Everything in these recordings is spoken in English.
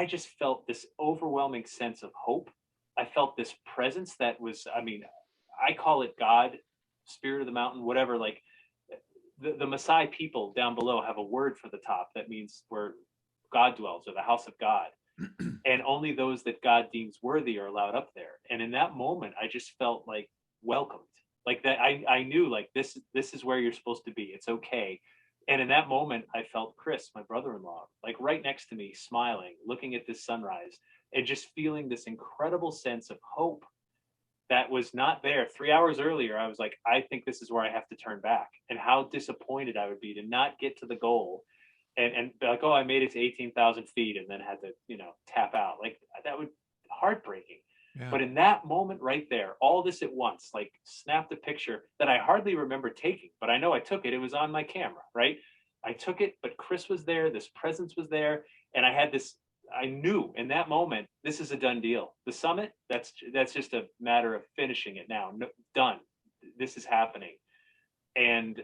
I just felt this overwhelming sense of hope. I felt this presence that was, I mean, I call it God, spirit of the mountain, whatever. Like the Maasai people down below have a word for the top that means where God dwells, or the house of God. And only those that God deems worthy are allowed up there. And in that moment, I just felt like welcomed, like that. I knew like this is where you're supposed to be. It's okay. And in that moment, I felt Chris, my brother-in-law, like right next to me, smiling, looking at this sunrise, and just feeling this incredible sense of hope that was not there. 3 hours earlier, I was like, I think this is where I have to turn back. And how disappointed I would be to not get to the goal and be like, oh, I made it to 18,000 feet and then had to, tap out. Like that would heartbreaking. Yeah. But in that moment right there, all this at once, like snapped a picture that I hardly remember taking, but I know I took it. It was on my camera, right? I took it, but Chris was there. This presence was there. And I had this, I knew in that moment, this is a done deal. The summit, that's just a matter of finishing it now. No, done. This is happening. And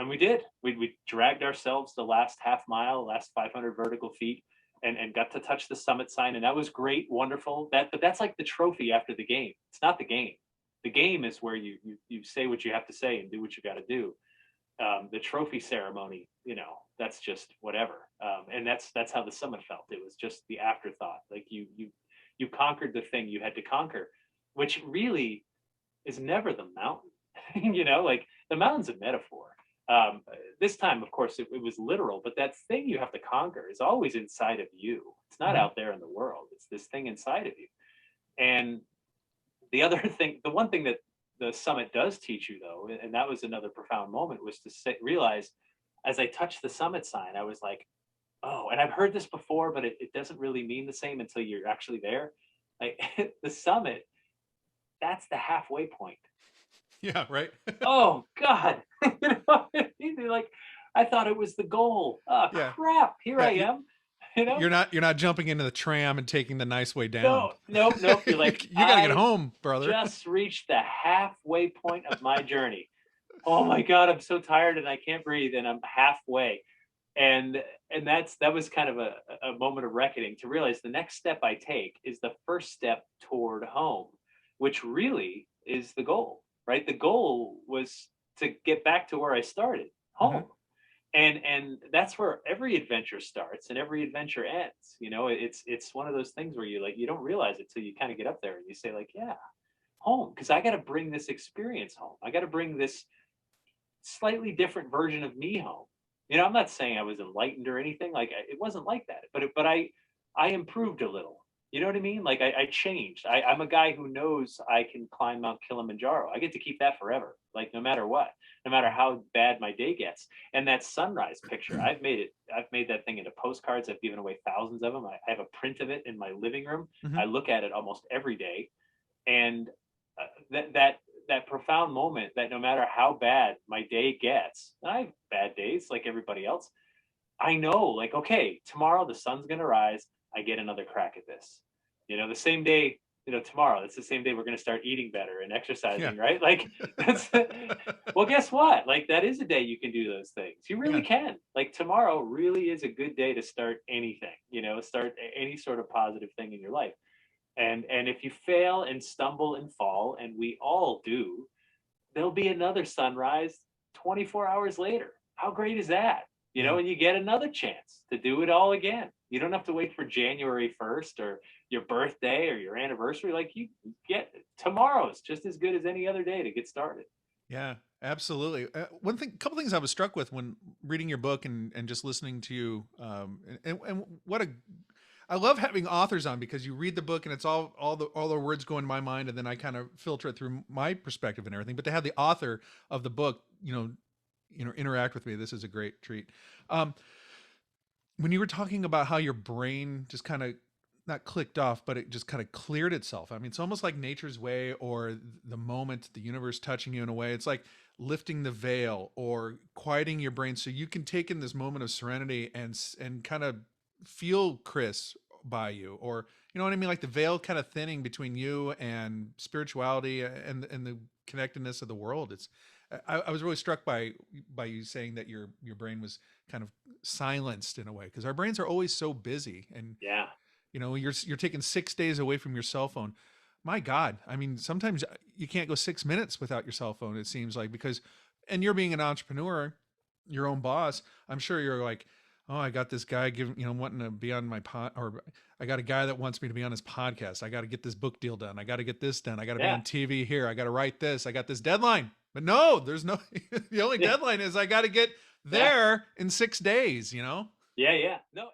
we did. We dragged ourselves the last half mile, last 500 vertical feet, and got to touch the summit sign, and that was great, wonderful. But that's like the trophy after the game. It's not the game. The game is where you say what you have to say and do what you got to do. The trophy ceremony, that's just whatever. And that's how the summit felt. It was just the afterthought. Like you conquered the thing you had to conquer, which really is never the mountain. Like the mountain's a metaphor. This time, of course, it was literal, but that thing you have to conquer is always inside of you. It's not out there in the world. It's this thing inside of you. And the other thing, the one thing that the summit does teach you, though, and that was another profound moment, was to realize as I touched the summit sign, I was like, oh, and I've heard this before, but it doesn't really mean the same until you're actually there. Like the summit, that's the halfway point. Yeah. Right. Oh God. Like I thought it was the goal. Oh Yeah. crap. Here Yeah. I am. You know? You're not jumping into the tram and taking the nice way down. No, nope, nope. You're like, You got to get I home, brother. just reached the halfway point of my journey. Oh my God, I'm so tired and I can't breathe and I'm halfway. And that was kind of a moment of reckoning to realize the next step I take is the first step toward home, which really is the goal, right? The goal was to get back to where I started, Hmm. home. And that's where every adventure starts and every adventure ends. It's one of those things where you don't realize it till you kind of get up there and you say like, yeah, home, because I got to bring this experience home. I got to bring this slightly different version of me home. I'm not saying I was enlightened or anything. Like it wasn't like that, but I improved a little. You know what I mean? Like I changed. I'm a guy who knows I can climb Mount Kilimanjaro. I get to keep that forever. Like no matter what, no matter how bad my day gets. And that sunrise picture, I've made it. I've made that thing into postcards. I've given away thousands of them. I have a print of it in my living room. Hmm. I look at it almost every day, and that profound moment that no matter how bad my day gets, and I have bad days like everybody else, I know like, okay, tomorrow the sun's going to rise. I get another crack at this. The same day, tomorrow, it's the same day we're going to start eating better and Yeah. exercising, right? Like that's, well, guess what? Like that is a day you can do those things. You really Yeah. can. Like tomorrow really is a good day to start anything, start any sort of positive thing in your life. And if you fail and stumble and fall, and we all do, there'll be another sunrise 24 hours later. How great is that? Yeah. And you get another chance to do it all again. You don't have to wait for January 1st or your birthday or your anniversary. Like you get tomorrow's just as good as any other day to get started. Yeah, absolutely. Couple things I was struck with when reading your book and just listening to you, and what a, I love having authors on because you read the book and it's all the words go in my mind and then I kind of filter it through my perspective and everything. But to have the author of the book, interact with me, this is a great treat. Um, when you were talking about how your brain just kind of not clicked off, but it just kind of cleared itself. I mean, it's almost like nature's way or the moment, the universe touching you in a way. It's like lifting the veil or quieting your brain so you can take in this moment of serenity and kind of feel Chris by you, or you know what I mean, like the veil kind of thinning between you and spirituality and the connectedness of the world. I was really struck by you saying that your brain was kind of silenced in a way because our brains are always so busy and Yeah. You know, you're taking 6 days away from your cell phone. My God, I mean, sometimes you can't go 6 minutes without your cell phone. It seems like because, and you're being an entrepreneur, your own boss. I'm sure you're like, oh, I got this guy giving, wanting to be on my pod, or I got a guy that wants me to be on his podcast. I got to get this book deal done. I got to get this done. I got to be Yeah. on TV here. I got to write this. I got this deadline. But no, there's no, the only Yeah. deadline is I got to get Yeah. there in 6 days, you know? Yeah. Yeah. No.